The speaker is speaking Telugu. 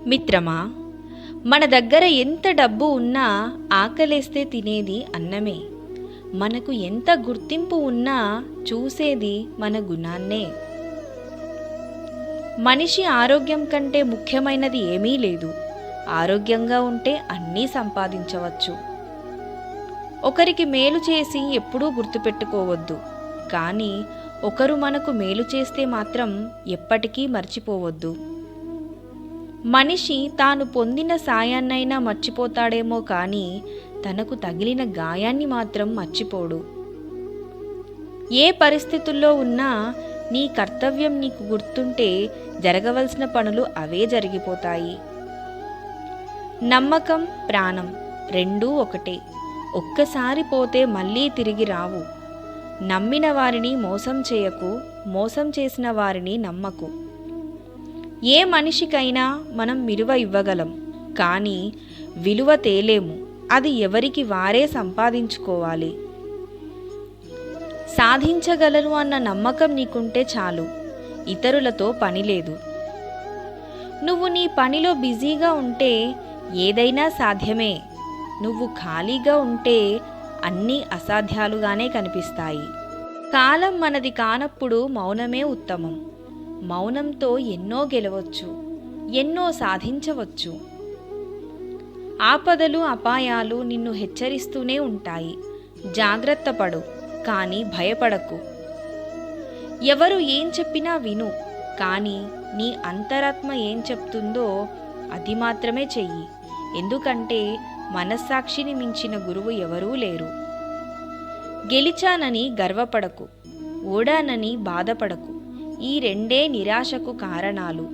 మిత్రమా, మన దగ్గర ఎంత డబ్బు ఉన్నా ఆకలేస్తే తినేది అన్నమే. మనకు ఎంత గుర్తింపు ఉన్నా చూసేది మన గుణాన్నే. మనిషి ఆరోగ్యం కంటే ముఖ్యమైనది ఏమీ లేదు. ఆరోగ్యంగా ఉంటే అన్నీ సంపాదించవచ్చు. ఒకరికి మేలు చేసి ఎప్పుడూ గుర్తుపెట్టుకోవద్దు, కానీ ఒకరు మనకు మేలు చేస్తే మాత్రం ఎప్పటికీ మర్చిపోవద్దు. మనిషి తాను పొందిన సాయాన్నైనా మర్చిపోతాడేమో కానీ తనకు తగిలిన గాయాన్ని మాత్రం మర్చిపోడు. ఏ పరిస్థితుల్లో ఉన్నా నీ కర్తవ్యం నీకు గుర్తుంటే జరగవలసిన పనులు అవే జరిగిపోతాయి. నమ్మకం, ప్రాణం రెండూ ఒకటే. ఒక్కసారి పోతే మళ్ళీ తిరిగి రావు. నమ్మిన వారిని మోసం చేయకు, మోసం చేసిన వారిని నమ్మకు. ఏ మనిషికైనా మనం విలువ ఇవ్వగలం, కానీ విలువ తేలేము. అది ఎవరికి వారే సంపాదించుకోవాలి. సాధించగలను అన్న నమ్మకం నీకుంటే చాలు, ఇతరులతో పని లేదు. నువ్వు నీ పనిలో బిజీగా ఉంటే ఏదైనా సాధ్యమే. నువ్వు ఖాళీగా ఉంటే అన్నీ అసాధ్యాలుగానే కనిపిస్తాయి. కాలం మనది కానప్పుడు మౌనమే ఉత్తమం. మౌనంతో ఎన్నో గెలవచ్చు, ఎన్నో సాధించవచ్చు. ఆపదలు, అపాయాలు నిన్ను హెచ్చరిస్తూనే ఉంటాయి. జాగ్రత్త పడు, కానీ భయపడకు. ఎవరు ఏం చెప్పినా విను, కానీ నీ అంతరాత్మ ఏం చెప్తుందో అది మాత్రమే చెయ్యి. ఎందుకంటే మనస్సాక్షిని మించిన గురువు ఎవరూ లేరు. గెలిచానని గర్వపడకు, ఓడానని బాధపడకు. ఈ రెండే నిరాశకు కారణాలు.